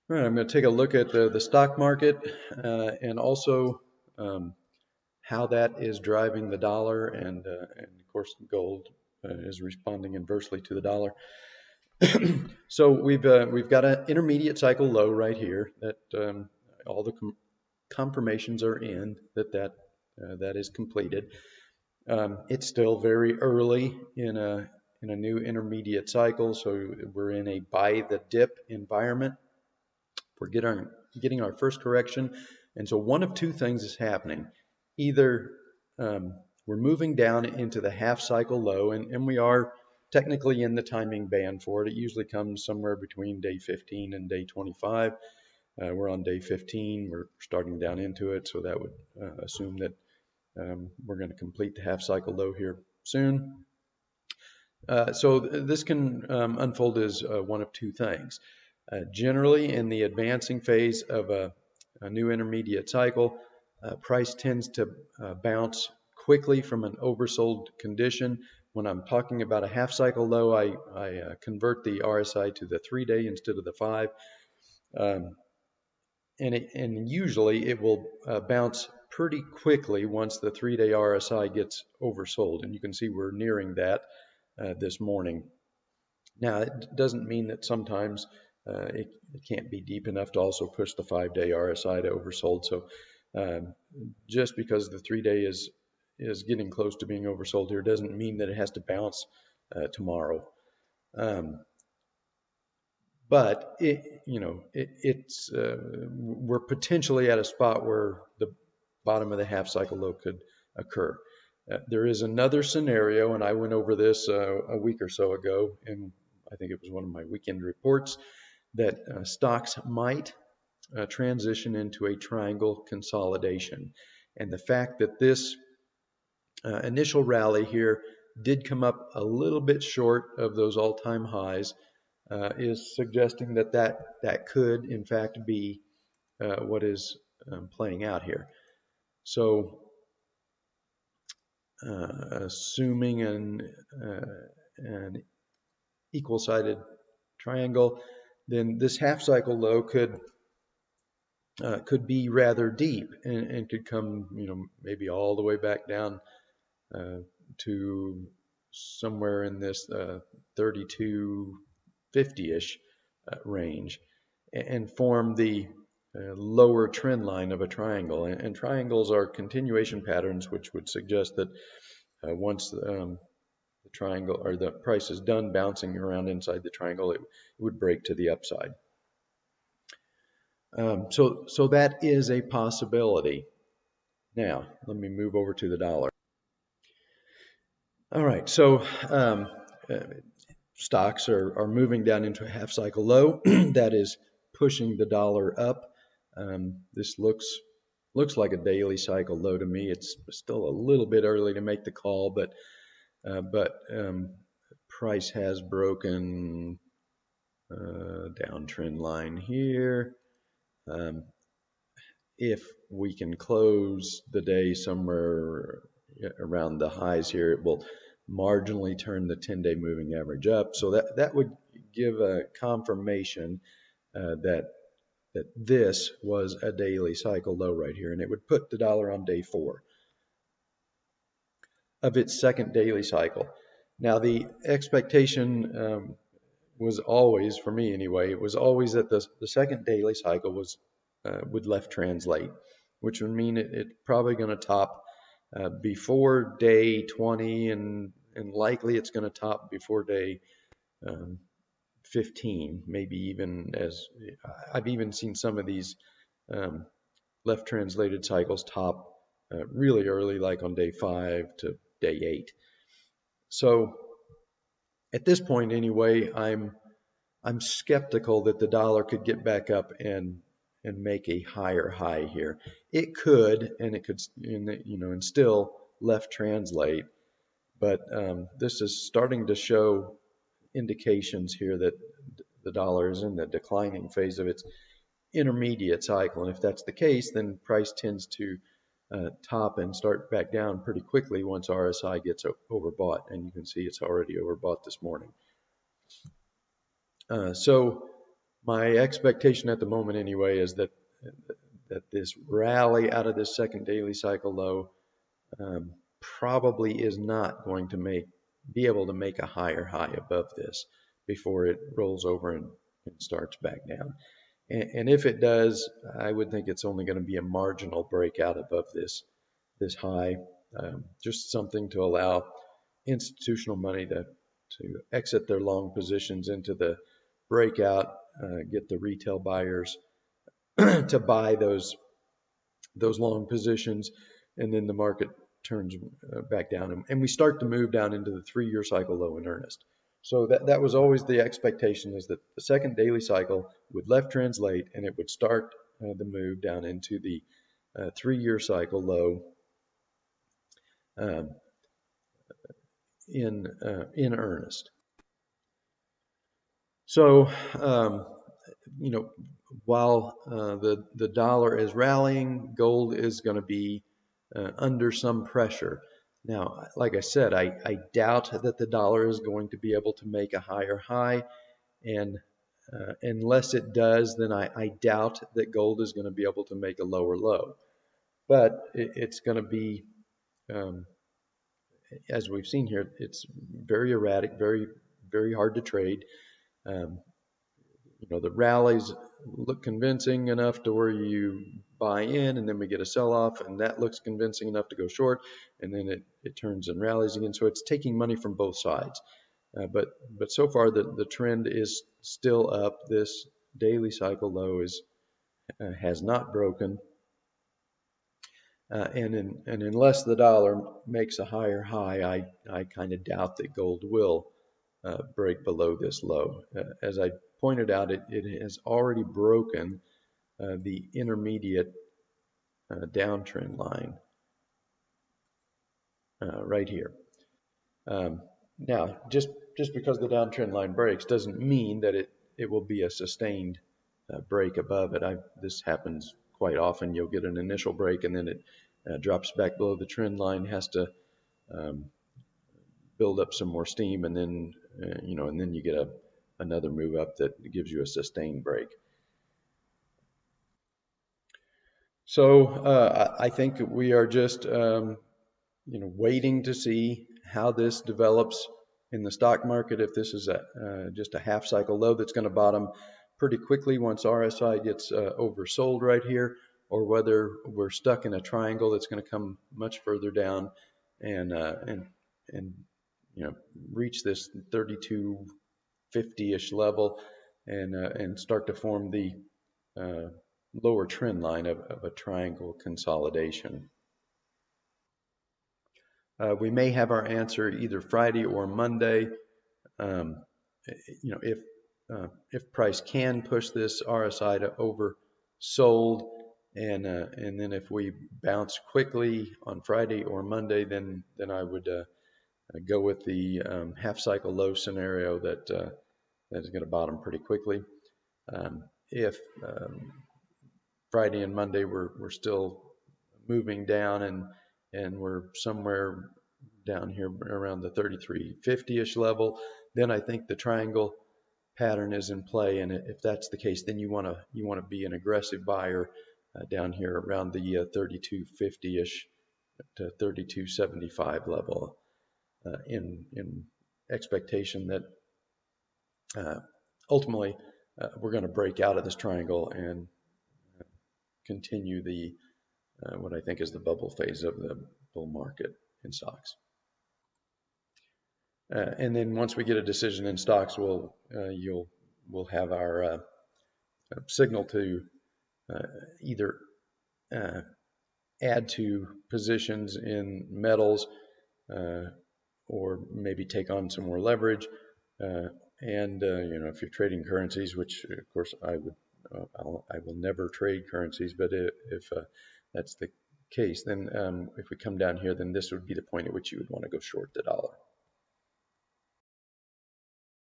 All right, I'm going to take a look at the stock market and also how that is driving the dollar, and of course, gold is responding inversely to the dollar. So we've got an intermediate cycle low right here that all the confirmations are in that is completed. It's still very early in a new intermediate cycle, so we're in a buy the dip environment. We're getting our first correction, and so one of two things is happening. Either we're moving down into the half cycle low, and we are technically in the timing band for it. It usually comes somewhere between day 15 and day 25. We're on day 15. We're starting down into it, so that would assume that we're going to complete the half cycle low here soon. So this can unfold as one of two things. Generally, in the advancing phase of a new intermediate cycle, price tends to bounce quickly from an oversold condition. When I'm talking about a half cycle low, I convert the RSI to the 3-day instead of the 5. And usually it will bounce pretty quickly once the 3-day RSI gets oversold. And you can see we're nearing that this morning. Now, it doesn't mean that sometimes it can't be deep enough to also push the 5-day RSI to oversold. So just because the 3-day is getting close to being oversold here doesn't mean that it has to bounce tomorrow. But we're potentially at a spot where the bottom of the half cycle low could occur. There is another scenario, and I went over this a week or so ago, and I think it was one of my weekend reports, that stocks might transition into a triangle consolidation. And the fact that this initial rally here did come up a little bit short of those all-time highs is suggesting that could, in fact, be what is playing out here. So assuming an equal-sided triangle, then this half-cycle low could be rather deep and could come, maybe all the way back down to somewhere in this 3250-ish range and form the lower trend line of a triangle. And triangles are continuation patterns, which would suggest that once the triangle or the price is done bouncing around inside the triangle, it would break to the upside. So that is a possibility. Now, let me move over to the dollar. All right, so stocks are moving down into a half cycle low. That is pushing the dollar up. This looks like a daily cycle low to me. It's still a little bit early to make the call, but price has broken downtrend line here. If we can close the day somewhere around the highs here, it will marginally turn the 10-day moving average up. So that would give a confirmation that this was a daily cycle low right here, and it would put the dollar on day 4 of its second daily cycle. Now, the expectation was always, for me anyway, it was always that the second daily cycle would left translate, which would mean it's probably going to top before day 20, and likely it's going to top before day 15, maybe even as I've even seen some of these left translated cycles top really early, like on day 5 to day 8. So at this point anyway, I'm skeptical that the dollar could get back up and make a higher high here. It could, and it could, and still left translate, but this is starting to show indications here that the dollar is in the declining phase of its intermediate cycle. And if that's the case, then price tends to top and start back down pretty quickly once RSI gets overbought. And you can see it's already overbought this morning. So My expectation at the moment anyway is that this rally out of this second daily cycle low probably is not going to be able to make a higher high above this before it rolls over and starts back down. And if it does, I would think it's only going to be a marginal breakout above this high, just something to allow institutional money to exit their long positions into the breakout, get the retail buyers to buy those long positions, and then the market turns back down, and we start to move down into the 3-year cycle low in earnest. So that was always the expectation, is that the second daily cycle would left translate and it would start the move down into the 3-year cycle low um, in earnest. So while the dollar is rallying, gold is going to be under some pressure. Now, like I said, I doubt that the dollar is going to be able to make a higher high, and unless it does, then I doubt that gold is going to be able to make a lower low. But it's going to be, as we've seen here, it's very erratic, very, very hard to trade. The rallies look convincing enough to where you buy in, and then we get a sell-off, and that looks convincing enough to go short, and then it turns and rallies again. So it's taking money from both sides. But so far the trend is still up. This daily cycle low has not broken, and unless the dollar makes a higher high, I kind of doubt that gold will break below this low. As I pointed out, it has already broken the intermediate downtrend line right here. Now, just because the downtrend line breaks doesn't mean that it will be a sustained break above it. This happens quite often. You'll get an initial break and then it drops back below the trend line, has to build up some more steam, and then and then you get another move up that gives you a sustained break. So I think we are just waiting to see how this develops in the stock market. If this is just a half cycle low that's going to bottom pretty quickly once RSI gets oversold right here, or whether we're stuck in a triangle that's going to come much further down and reach this 3250-ish level and start to form the lower trend line of a triangle consolidation. We may have our answer either Friday or Monday. If price can push this RSI to oversold, and then if we bounce quickly on Friday or Monday, then I would go with the half cycle low scenario that is going to bottom pretty quickly. If Friday and Monday we're still moving down and we're somewhere down here around the 3350-ish level, then I think the triangle pattern is in play, and if that's the case, then you want to be an aggressive buyer down here around the 3250-ish to 3275 level, in expectation that ultimately we're going to break out of this triangle and continue the what I think is the bubble phase of the bull market in stocks. And then once we get a decision in stocks, we'll have our signal to either add to positions in metals or maybe take on some more leverage. And if you're trading currencies, which of course I will never trade currencies, but if that's the case, then if we come down here, then this would be the point at which you would want to go short the dollar.